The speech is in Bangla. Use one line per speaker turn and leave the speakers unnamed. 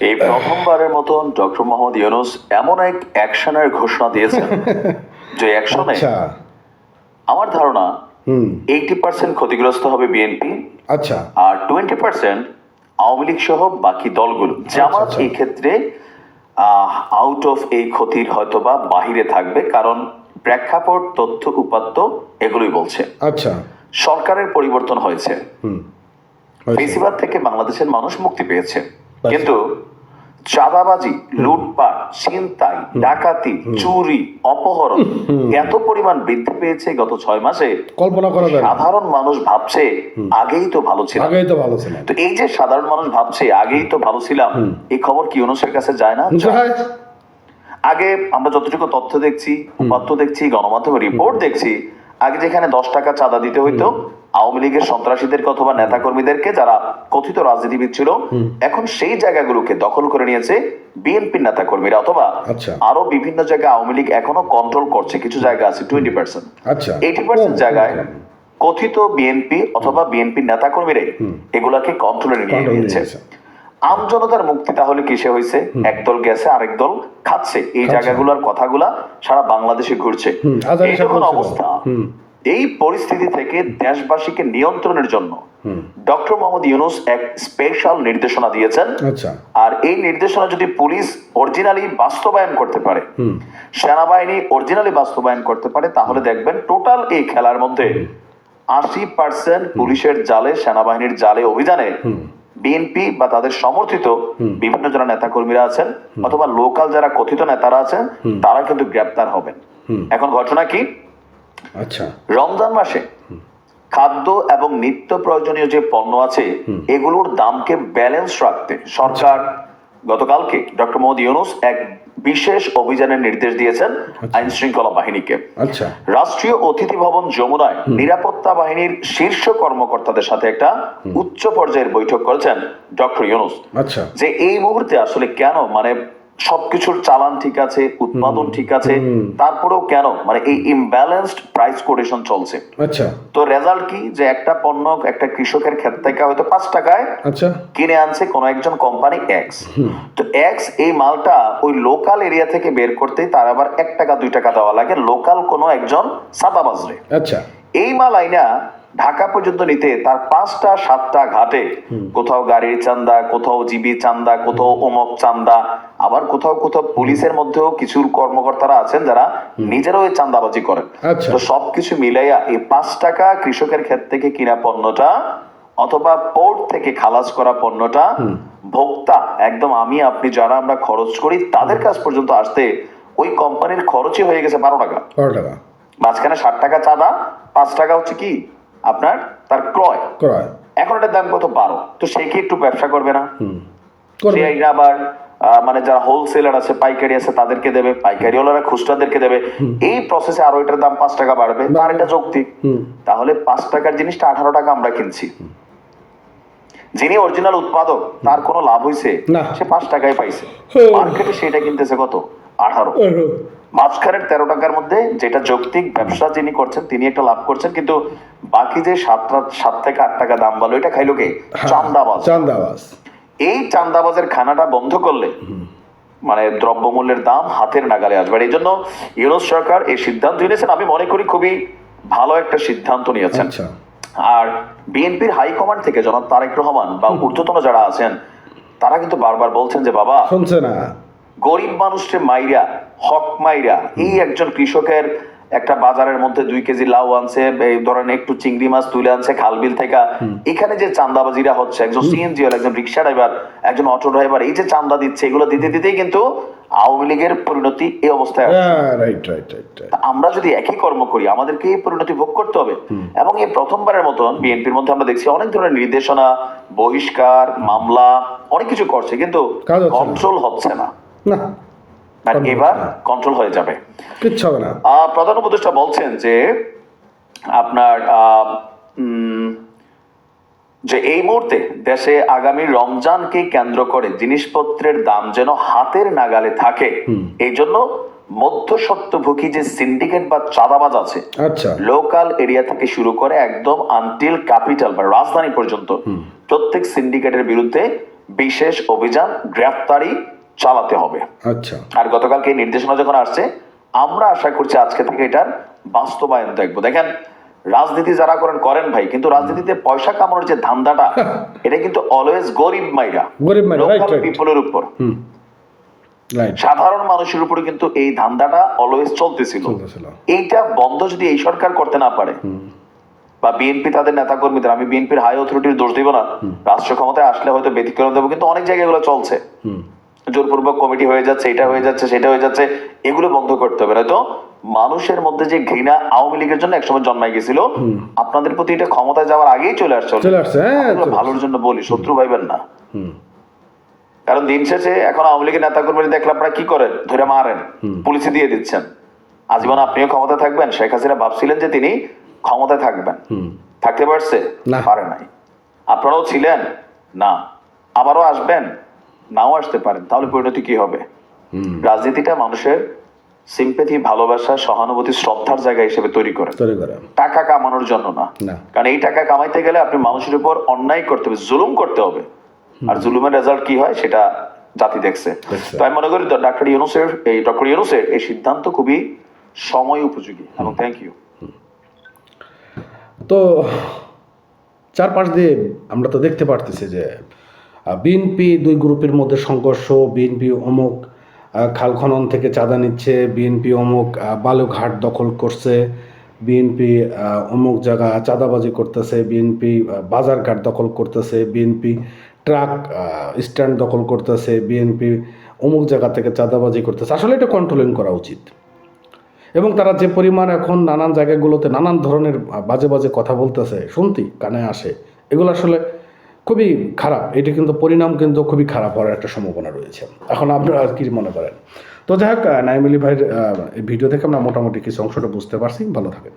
এই প্রথমবারের মতন ডক্টর মোহাম্মদ ইউনূস এমন এক অ্যাকশনের ঘোষণা দিয়েছেন যে অ্যাকশনে
আচ্ছা
আমার ধারণা 80% ক্ষতিগ্রস্ত হবে বিএনপি,
আচ্ছা
আর 20% আওয়ামী লীগ সহ বাকি দলগুলো। জামাত
আচ্ছা।
এই ক্ষেত্রে আউট অফ এই ক্ষতির হয়তোবা বাহিরে থাকবে, কারণ প্রেক্ষাপট, তথ্য, উপাত্ত এগুলোই বলছে।
আচ্ছা
সরকারের পরিবর্তন হয়েছে,
হয়েছে।
ফেসিবাদ থেকে বাংলাদেশের মানুষ মুক্তি পেয়েছে, কিন্তু চাঁদাবাজি, লুটপাট, ছিনতাই, ডাকাতি, চুরি, অপহরণ এত পরিমাণ বৃদ্ধি পেয়েছে গত 6 মাসে,
কল্পনা করা যায় না।
সাধারণ মানুষ ভাবছে আগেই তো ভালো ছিল।
আগেই তো ভালো ছিল।
তো এই যে সাধারণ মানুষ ভাবছে আগেই তো ভালো ছিলাম, এই খবর কি ইউনূসের কাছে যায় না?
যায়।
আগে আমরা যতটুকু তথ্য দেখছি, উপাত্ত দেখছি, গণমাধ্যমে রিপোর্ট দেখছি, আগে যেখানে 10 টাকা চাঁদা দিতে হইতো আওয়ামী লীগের সন্ত্রাসীদেরকে অথবা নেতা কর্মীদেরকে যারা কথিত রাজনীতিবিদ ছিল, এখন সেই জায়গাগুলোকে দখল করে নিয়েছে বিএনপির নেতা কর্মীরা, অথবা
আচ্ছা।
আরো বিভিন্ন জায়গায় আওয়ামী লীগ এখনো কন্ট্রোল করছে। কিছু জায়গা আছে 20%,
আচ্ছা
80% জায়গায় কথিত বিএনপি অথবা বিএনপির নেতা কর্মীরাই এগুলাকে কন্ট্রোলে নিয়ে নিয়েছে। আমজনতার মুক্তি তাহলে কিসে হয়েছে? একদল গেছে, আরেক দল খাচ্ছে। এই জায়গাগুলোর কথাগুলা সারা বাংলাদেশে ঘুরছে। এই যখন অবস্থা, এই পরিস্থিতি থেকে দেশবাসীকে নিয়ন্ত্রণের জন্য ডক্টর মোহাম্মদ ইউনূস এক স্পেশাল নির্দেশনা দিয়েছেন। আর এই নির্দেশনা যদি পুলিশ অরিজিনালি বাস্তবায়ন করতে পারে, সেনাবাহিনী অরিজিনালি বাস্তবায়ন করতে পারে, তাহলে দেখবেন টোটাল এই খেলার মধ্যে 80% পুলিশের জালে, সেনাবাহিনীর জালে অভিযানে বিএনপি বা তাদের সমর্থিত বিভিন্ন যারা নেতা কর্মীরা আছেন অথবা লোকাল যারা কথিত নেতারা আছেন, তারা কিন্তু গ্রেপ্তার হবেন। এখন ঘটনা কি?
আচ্ছা,
রমজান মাসে খাদ্য এবং নিত্য প্রয়োজনীয় যে পণ্য আছে এগুলোর দামকে ব্যালেন্স রাখতে সরকার গতকালকে ডক্টর মোহাম্মদ ইউনূস এক বিশেষ অভিযানের নির্দেশ দিয়েছেন আইন শৃঙ্খলা বাহিনীকে।
আচ্ছা।
রাষ্ট্রীয় অতিথি ভবন যমুনায় নিরাপত্তা বাহিনীর শীর্ষ কর্মকর্তাদের সাথে একটা উচ্চ পর্যায়ের বৈঠক করেছেন ডক্টর ইউনূস।
আচ্ছা।
যে এই মুহূর্তে আসলে কেন মানে সবকিছুর চালান ঠিক আছে, উৎপাদন ঠিক আছে, তারপরেও কেন মানে এই ইমব্যালেন্সড প্রাইস কোটেশন চলছে।
আচ্ছা।
তো রেজাল্ট কি? যে একটা পণ্য একটা কৃষকের ক্ষেত থেকে হয়তো 5 টাকায়
আচ্ছা
কিনে আনছে কোন একজন কোম্পানি এক্স, তো এক্স এই মালটা ওই লোকাল এরিয়া থেকে বের করতে তার আবার 1 টাকা 2 টাকা দেওয়া লাগে লোকাল কোন একজন সাদাবাজরে।
আচ্ছা।
এই মাল আইনা ঢাকা পর্যন্ত নিতে তার 5টা 7টা ঘাটে কোথাও গাড়ির চান্দা, কোথাও জিবি চান্দা, কোথাও অমক চান্দা, আবার কোথাও কোথাও পুলিশের মধ্যেও কিছু কর্মকর্তারা আছেন যারা নিজেরাও এই চান্দাবাজি করেন। তো সবকিছু মিলাইয়া এই 5 টাকা কৃষকের ক্ষেত থেকে কিনা পণ্যটা অথবা পোর্ট থেকে খালাস করা পণ্যটা ভোক্তা একদম আমি আপনি যারা আমরা খরচ করি তাদের কাছ পর্যন্ত আসতে ওই কোম্পানির খরচই হয়ে গেছে 12 টাকা। মাঝখানে 60 টাকা চাঁদা, 5 টাকা হচ্ছে কি আপনার তার ক্রয়। এখন এটার দাম কত? 12। তো সে কি একটু ব্যবসা করবে না? সে আবার মানে যারা হোলসেলার আছে, পাইকারি আছে, তাদেরকে দেবে, পাইকারি ওনারা খুচরাদেরকে দেবে। এই প্রসেসে আরো এটার দাম 5 টাকা বাড়বে, তার এটা যৌক্তিক। তাহলে 5 টাকার জিনিসটা 18 টাকা আমরা কিনছি। যিনি অরিজিনাল উৎপাদক তার কোনো লাভ হইছে? সে 5 টাকায় পাইছে, মার্কেটে সেটা কিনতেছে কত? 18। মাঝখানের 13 টাকার মধ্যে যেটা যৌক্তিক ব্যবসা যিনি করছেন তিনি একটা লাভ করছেন, কিন্তু বাকি যে 7 থেকে 8 টাকা দাম বলো এটা খাইলো কে? চান্দাবাজ। এই চান্দাবাজের খানাটা বন্ধ করলে মানে দ্রব্যমূল্যের দাম হাতের নাগালে আসবে। এই জন্য ইউনূস সরকার এই সিদ্ধান্ত নিয়েছেন, আমি মনে করি খুবই ভালো একটা সিদ্ধান্ত নিয়েছেন। আর বিএনপির হাইকমান্ড থেকে জনাব তারেক রহমান বা ঊর্ধ্বতন যারা আছেন তারা কিন্তু বারবার বলছেন যে বাবা শুনছে না, গরিব মানুষকে মাইরা হক মাইরা এই একজন কৃষকের একটা বাজারের মধ্যে 2 কেজি লাউ আনছে, এই ধরেন একটু চিংড়ি মাছ তুলে আনছে খালবিল থেকে, এখানে যে চান্দাবাজিরা হচ্ছে, একজন সিএনজি ওয়ালা, একজন রিক্সা ড্রাইভার, একজন অটো ড্রাইভার এই যে চান্দা দিচ্ছে, এগুলো দিতে দিতেই কিন্তু আওয়ামী লীগের পরিণতি এই অবস্থায় আছে। আমরা যদি একই কর্ম করি আমাদেরকে এই পরিণতি ভোগ করতে হবে। এবং এই প্রথমবারের মতন বিএনপির মধ্যে আমরা দেখছি অনেক ধরনের নির্দেশনা, বহিষ্কার, মামলা অনেক কিছু করছে, কিন্তু কন্ট্রোল হচ্ছে না। এবার কন্ট্রোল হয়ে যাবে, কিচ্ছু হবে না। প্রধান উপদেষ্টা বলছেন যে আপনার যে এই মুহূর্তে দেশে আগামী রমজানকে কেন্দ্র করে জিনিসপত্রের দাম যেন হাতের নাগালে থাকে, এই জন্য মধ্যস্বত্বভোগী যে সিন্ডিকেট বা চাঁদাবাজ আছে লোকাল এরিয়া থেকে শুরু করে একদম আনটিল ক্যাপিটাল বা রাজধানী পর্যন্ত প্রত্যেক সিন্ডিকেটের বিরুদ্ধে বিশেষ অভিযান গ্রেফতারি চালাতে হবে।
আচ্ছা,
আর গতকালকে এই নির্দেশনা যখন আসছে, আমরা আশা করছি আজকে থেকে এটার বাস্তবায়ন দেখবো। দেখেন, রাজনীতি যারা করেন ভাই, কিন্তু রাজনীতিতে পয়সা কামানোর যে ধান্দাটা, এটা কিন্তু অলওয়েজ গরিব মাইরা,
রাইট রাইট,
পিপলের উপর,
রাইট,
সাধারণ মানুষের উপরে কিন্তু এই ধান্দাটা অলওয়েজ চলতেছিল। এইটা বন্ধ যদি এই সরকার করতে না পারে, বা বিএনপি তাদের নেতা কর্মীদের, আমি বিএনপির হাই অথরিটির দোষ দিব না, রাষ্ট্র ক্ষমতায় আসলে হয়তো ব্যতিক্রম দেবো, কিন্তু অনেক জায়গায় এগুলো চলছে, জোরপূর্বক কমিটি হয়ে যাচ্ছে, এটা হয়ে যাচ্ছে, সেটা হয়ে যাচ্ছে, এগুলো বন্ধ করতে হবে। নয়তো মানুষের মধ্যে যে ঘৃণা আওয়ামী লীগের জন্য একসময় জন্মাই গেছিল, আপনাদের প্রতি এটা ক্ষমতায় যাওয়ার আগেই চলে আসছে। ভালোর জন্য বলি, শত্রু ভাইবেন না। কারণ দিন শেষে এখন আওয়ামী লীগের নেতা কর্মীরা দেখলে আপনারা কি করেন, ধরে মারেন, পুলিশে দিয়ে দিচ্ছেন। আজীবন আপনিও ক্ষমতায় থাকবেন। শেখ হাসিনা ভাবছিলেন যে তিনি ক্ষমতায় থাকবেন, থাকতে পারছে? পারে নাই। আপনারাও ছিলেন না, আবারও আসবেন, নাও আসতে পারেন। তাহলে পরিণতি কি হবে? রাজনীতিটা মানুষের সিম্পেথি, ভালোবাসা, সহানুভূতি, শ্রদ্ধার জায়গা হিসেবে তৈরি করে, টাকা কামানোর জন্য না। কারণ এই টাকা কামাইতে গেলে আপনি মানুষের উপর অন্যায় করতে হবে, জুলুম করতে হবে, আর জুলুমের রেজাল্ট কি হয় সেটা জাতি দেখছে। তো আমি মনে করি ডক্টর ইউনূসের এই সিদ্ধান্ত খুবই সময় উপযোগী, এবং থ্যাংক ইউ।
তো চারপাশ দিয়ে আমরা তো দেখতে পারতেছি যে বিএনপি দুই গ্রুপের মধ্যে সংঘর্ষ, বিএনপি অমুক খাল খনন থেকে চাঁদা নিচ্ছে, বিএনপি অমুক বালুঘাট দখল করছে, বিএনপি অমুক জায়গা চাঁদাবাজি করতেছে, বিএনপি বাজারঘাট দখল করতেছে, বিএনপি ট্রাক স্ট্যান্ড দখল করতেছে, বিএনপি অমুক জায়গা থেকে চাঁদাবাজি করতেছে। আসলে এটা কন্ট্রোলিং করা উচিত। এবং তারা যে পরিমাণ এখন নানান জায়গাগুলোতে নানান ধরনের বাজে বাজে কথা বলতেছে, শুনতি কানে আসে, এগুলো আসলে খুবই খারাপ। এটা কিন্তু পরিণাম কিন্তু খুবই খারাপ হওয়ার একটা সম্ভাবনা রয়েছে। এখন আপনারা কি মনে করেন? তো যাই হোক, নাইম আলী ভাইয়ের এই ভিডিও থেকে আমরা মোটামুটি কিছু অংশটা বুঝতে পারছি। ভালো থাকেন।